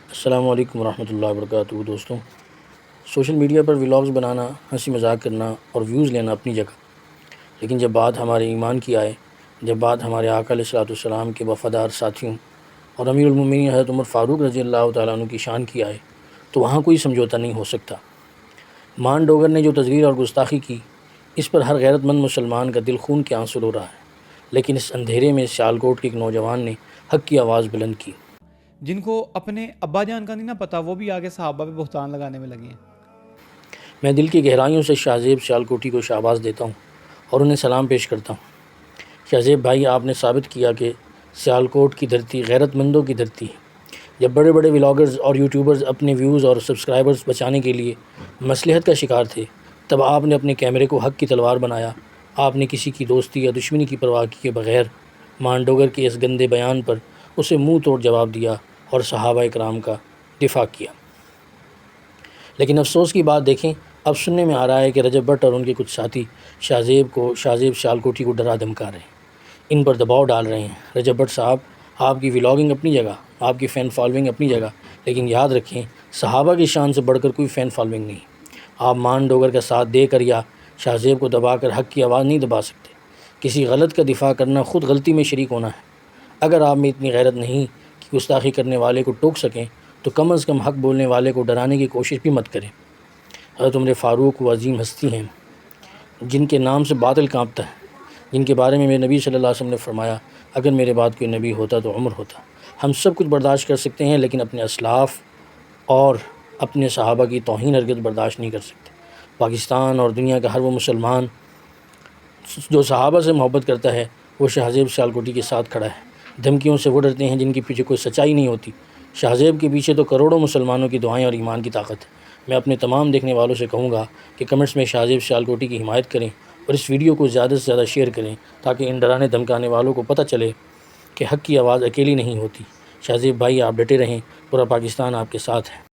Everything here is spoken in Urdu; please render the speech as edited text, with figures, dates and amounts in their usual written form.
السلام علیکم ورحمۃ اللہ وبرکاتہ دوستوں، سوشل میڈیا پر ولاگز بنانا، ہنسی مذاق کرنا اور ویوز لینا اپنی جگہ، لیکن جب بات ہمارے ایمان کی آئے، جب بات ہمارے آقا علیہ الصلوۃ والسلام کے وفادار ساتھیوں اور امیر المومنین حضرت عمر فاروق رضی اللہ تعالیٰ عنہ کی شان کی آئے تو وہاں کوئی سمجھوتہ نہیں ہو سکتا۔ مان ڈوگر نے جو تزویر اور گستاخی کی، اس پر ہر غیرت مند مسلمان کا دل خون کے آنسو رو رہا ہے، لیکن اس اندھیرے میں سیالکوٹ کے ایک نوجوان نے حق کی آواز بلند کی۔ جن کو اپنے ابا جان کا نہیں نہ پتا، وہ بھی آگے صحابہ پہ بہتان لگانے میں لگے ہیں۔ میں دل کی گہرائیوں سے شاہ زیب سیالکوٹی کو شہباز دیتا ہوں اور انہیں سلام پیش کرتا ہوں۔ شاہ زیب بھائی، آپ نے ثابت کیا کہ سیالکوٹ کی دھرتی غیرت مندوں کی دھرتی ہے۔ جب بڑے بڑے ولاگرز اور یوٹیوبرز اپنے ویوز اور سبسکرائبرز بچانے کے لیے مصلحت کا شکار تھے، تب آپ نے اپنے کیمرے کو حق کی تلوار بنایا۔ آپ نے کسی کی دوستی یا دشمنی کی پرواہ کیے بغیر مان ڈوگر کے اس گندے بیان پر اسے منہ توڑ جواب دیا اور صحابہ کرام کا دفاع کیا۔ لیکن افسوس کی بات دیکھیں، اب سننے میں آ رہا ہے کہ رجب بٹ اور ان کے کچھ ساتھی شاہ زیب سیالکوٹی کو ڈرا دھمکا رہے ہیں، ان پر دباؤ ڈال رہے ہیں۔ رجب بٹ صاحب، آپ کی ولاگنگ اپنی جگہ، آپ کی فین فالوئنگ اپنی جگہ، لیکن یاد رکھیں، صحابہ کی شان سے بڑھ کر کوئی فین فالوئنگ نہیں۔ آپ مان ڈوگر کا ساتھ دے کر یا شاہ زیب کو دبا کر حق کی آواز نہیں دبا سکتے۔ کسی غلط کا دفاع کرنا خود غلطی میں شریک ہونا ہے۔ اگر آپ میں اتنی غیرت نہیں کہ گستاخی کرنے والے کو ٹوک سکیں تو کم از کم حق بولنے والے کو ڈرانے کی کوشش بھی مت کریں۔ حضرت عمر فاروق وہ عظیم ہستی ہیں جن کے نام سے باطل کانپتا ہے، جن کے بارے میں میرے نبی صلی اللہ علیہ وسلم نے فرمایا، اگر میرے بعد کوئی نبی ہوتا تو عمر ہوتا۔ ہم سب کچھ برداشت کر سکتے ہیں، لیکن اپنے اسلاف اور اپنے صحابہ کی توہین ہرگز برداشت نہیں کر سکتے۔ پاکستان اور دنیا کا ہر وہ مسلمان جو صحابہ سے محبت کرتا ہے، وہ شاہ زیب سیالکوٹی کے ساتھ کھڑا ہے۔ دھمکیوں سے وہ ڈرتے ہیں جن کے پیچھے کوئی سچائی نہیں ہوتی۔ شاہ زیب کے پیچھے تو کروڑوں مسلمانوں کی دعائیں اور ایمان کی طاقت ہے۔ میں اپنے تمام دیکھنے والوں سے کہوں گا کہ کمنٹس میں شاہ زیب سیالکوٹی کی حمایت کریں اور اس ویڈیو کو زیادہ سے زیادہ شیئر کریں، تاکہ ان ڈرانے دھمکانے والوں کو پتہ چلے کہ حق کی آواز اکیلی نہیں ہوتی۔ شاہ زیب بھائی، آپ ڈٹے رہیں، پورا پاکستان آپ کے ساتھ ہے۔